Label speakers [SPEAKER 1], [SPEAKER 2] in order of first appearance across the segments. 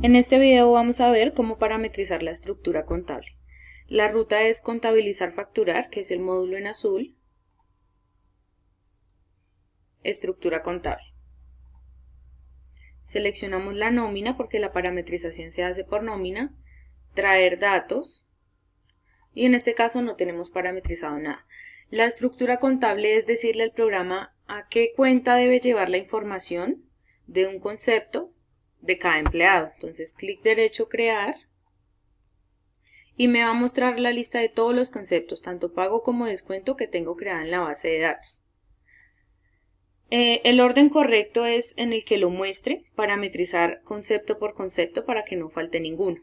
[SPEAKER 1] En este video vamos a ver cómo parametrizar la estructura contable. La ruta es contabilizar facturar, que es el módulo en azul. Estructura contable. Seleccionamos la nómina porque la parametrización se hace por nómina. Traer datos. Y en este caso no tenemos parametrizado nada. La estructura contable es decirle al programa a qué cuenta debe llevar la información de un concepto de cada empleado. Entonces, clic derecho, crear, y me va a mostrar la lista de todos los conceptos, tanto pago como descuento, que tengo creada en la base de datos. El orden correcto es en el que lo muestre, parametrizar concepto por concepto para que no falte ninguno.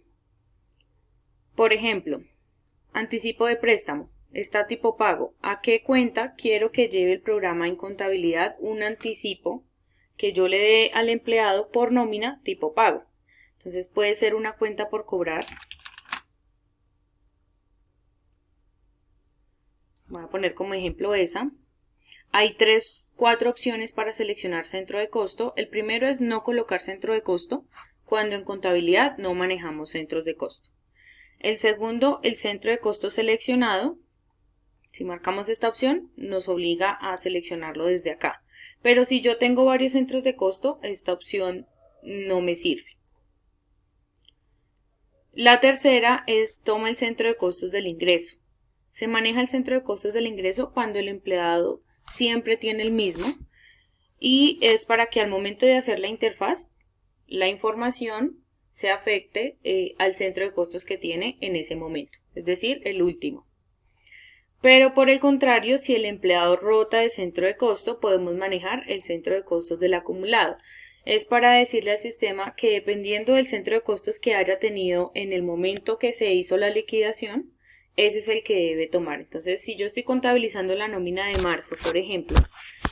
[SPEAKER 1] Por ejemplo, anticipo de préstamo, está tipo pago. ¿A qué cuenta quiero que lleve el programa en contabilidad un anticipo que yo le dé al empleado por nómina tipo pago? Entonces puede ser una cuenta por cobrar. Voy a poner como ejemplo esa. Hay 4 opciones para seleccionar centro de costo. El primero es no colocar centro de costo, cuando en contabilidad no manejamos centros de costo. El segundo, el centro de costo seleccionado. Si marcamos esta opción, nos obliga a seleccionarlo desde acá. Pero si yo tengo varios centros de costo, esta opción no me sirve. La tercera es toma el centro de costos del ingreso. Se maneja el centro de costos del ingreso cuando el empleado siempre tiene el mismo, y es para que al momento de hacer la interfaz, la información se afecte al centro de costos que tiene en ese momento, es decir, el último. Pero por el contrario, si el empleado rota de centro de costo, podemos manejar el centro de costos del acumulado. Es para decirle al sistema que dependiendo del centro de costos que haya tenido en el momento que se hizo la liquidación, ese es el que debe tomar. Entonces, si yo estoy contabilizando la nómina de marzo, por ejemplo,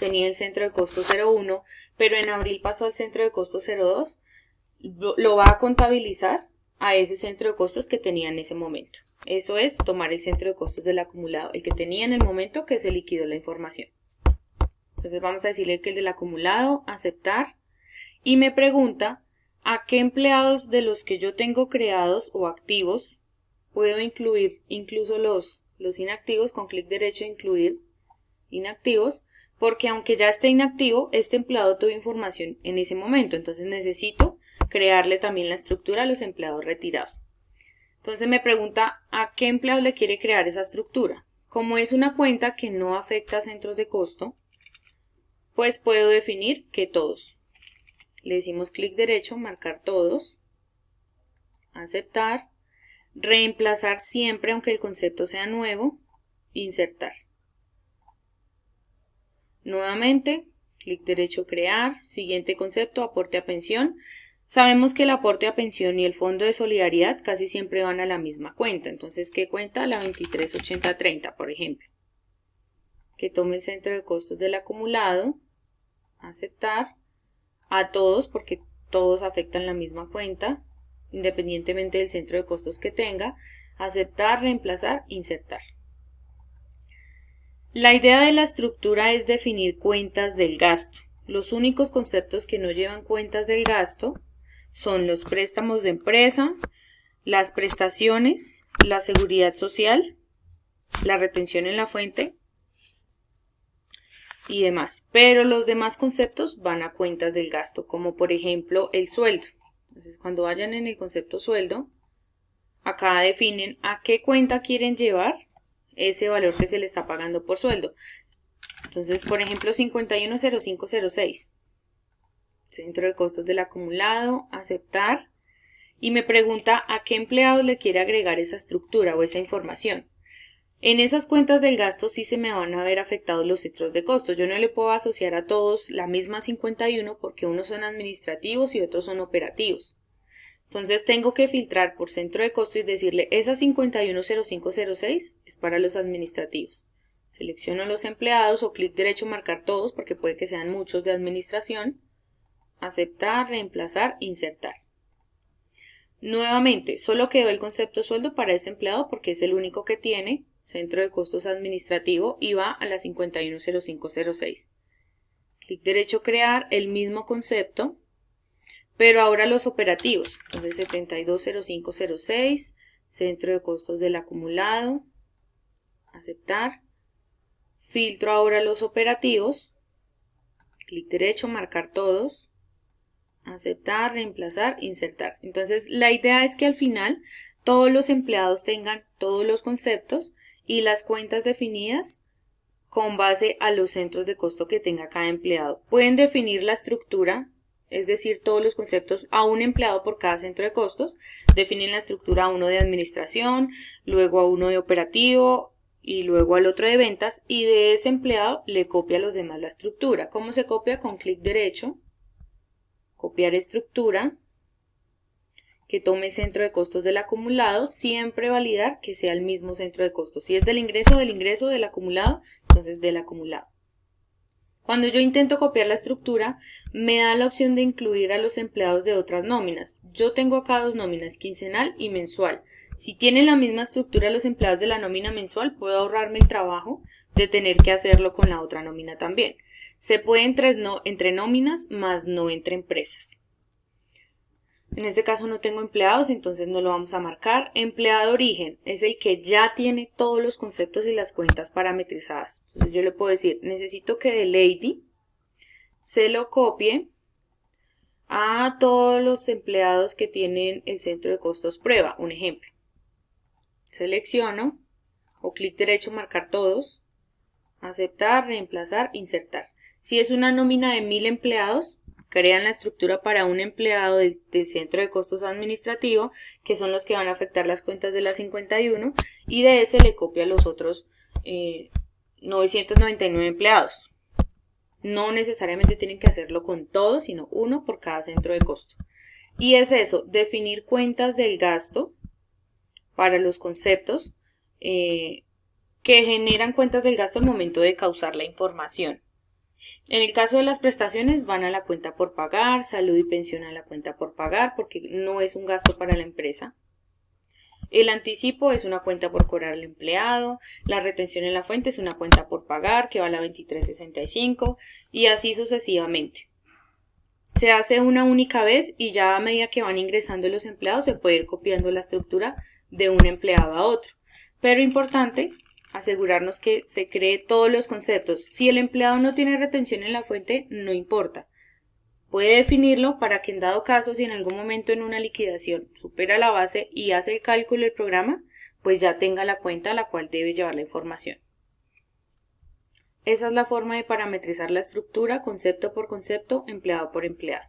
[SPEAKER 1] tenía el centro de costo 01, pero en abril pasó al centro de costo 02, lo va a contabilizar a ese centro de costos que tenía en ese momento. Eso es tomar el centro de costos del acumulado, el que tenía en el momento que se liquidó la información. Entonces vamos a decirle que el del acumulado, aceptar, y me pregunta a qué empleados de los que yo tengo creados o activos puedo incluir, incluso los inactivos. Con clic derecho, incluir inactivos, porque aunque ya esté inactivo, este empleado tuvo información en ese momento, entonces necesito crearle también la estructura a los empleados retirados. Entonces me pregunta a qué empleado le quiere crear esa estructura. Como es una cuenta que no afecta a centros de costo, pues puedo definir que todos. Le decimos clic derecho, marcar todos, aceptar, reemplazar siempre aunque el concepto sea nuevo, insertar. Nuevamente, clic derecho, crear, siguiente concepto, aporte a pensión. Sabemos que el aporte a pensión y el fondo de solidaridad casi siempre van a la misma cuenta. Entonces, ¿qué cuenta? La 238030, por ejemplo. Que tome el centro de costos del acumulado, aceptar, a todos, porque todos afectan la misma cuenta, independientemente del centro de costos que tenga, aceptar, reemplazar, insertar. La idea de la estructura es definir cuentas del gasto. Los únicos conceptos que no llevan cuentas del gasto son los préstamos de empresa, las prestaciones, la seguridad social, la retención en la fuente y demás. Pero los demás conceptos van a cuentas del gasto, como por ejemplo el sueldo. Entonces, cuando vayan en el concepto sueldo, acá definen a qué cuenta quieren llevar ese valor que se le está pagando por sueldo. Entonces, por ejemplo, 510506. Centro de costos del acumulado, aceptar, y me pregunta a qué empleados le quiere agregar esa estructura o esa información. En esas cuentas del gasto sí se me van a ver afectados los centros de costos. Yo no le puedo asociar a todos la misma 51 porque unos son administrativos y otros son operativos. Entonces tengo que filtrar por centro de costo y decirle esa 510506 es para los administrativos. Selecciono los empleados o clic derecho, marcar todos, porque puede que sean muchos de administración. Aceptar, reemplazar, insertar. Nuevamente, solo quedó el concepto sueldo para este empleado porque es el único que tiene centro de costos administrativo y va a la 510506. Clic derecho, crear, el mismo concepto, pero ahora los operativos. Entonces 720506, centro de costos del acumulado, aceptar. Filtro ahora los operativos, clic derecho, marcar todos, aceptar, reemplazar, insertar. Entonces la idea es que al final todos los empleados tengan todos los conceptos y las cuentas definidas con base a los centros de costo que tenga cada empleado. Pueden definir la estructura, es decir, todos los conceptos a un empleado por cada centro de costos. Definen la estructura a uno de administración, luego a uno de operativo y luego al otro de ventas, y de ese empleado le copia a los demás la estructura. ¿Cómo se copia? Con clic derecho, copiar estructura, que tome centro de costos del acumulado, siempre validar que sea el mismo centro de costos. Si es del ingreso, del acumulado, entonces del acumulado. Cuando yo intento copiar la estructura, me da la opción de incluir a los empleados de otras nóminas. Yo tengo acá dos nóminas, quincenal y mensual. Si tienen la misma estructura los empleados de la nómina mensual, puedo ahorrarme el trabajo de tener que hacerlo con la otra nómina también. Se puede entre nóminas, más no entre empresas. En este caso no tengo empleados, entonces no lo vamos a marcar. Empleado origen es el que ya tiene todos los conceptos y las cuentas parametrizadas. Entonces yo le puedo decir, necesito que de Lady se lo copie a todos los empleados que tienen el centro de costos prueba. Un ejemplo. Selecciono o clic derecho, marcar todos, aceptar, reemplazar, insertar. Si es una nómina de 1000 empleados, crean la estructura para un empleado del centro de costos administrativo, que son los que van a afectar las cuentas de la 51, y de ese le copia a los otros 999 empleados. No necesariamente tienen que hacerlo con todos, sino uno por cada centro de costo. Y es eso, definir cuentas del gasto para los conceptos que generan cuentas del gasto al momento de causar la información. En el caso de las prestaciones van a la cuenta por pagar, salud y pensión a la cuenta por pagar porque no es un gasto para la empresa. El anticipo es una cuenta por cobrar al empleado, la retención en la fuente es una cuenta por pagar que va a la 2365 y así sucesivamente. Se hace una única vez y ya a medida que van ingresando los empleados se puede ir copiando la estructura de un empleado a otro. Pero importante asegurarnos que se cree todos los conceptos. Si el empleado no tiene retención en la fuente, no importa. Puede definirlo para que en dado caso, si en algún momento en una liquidación supera la base y hace el cálculo del programa, pues ya tenga la cuenta a la cual debe llevar la información. Esa es la forma de parametrizar la estructura, concepto por concepto, empleado por empleado.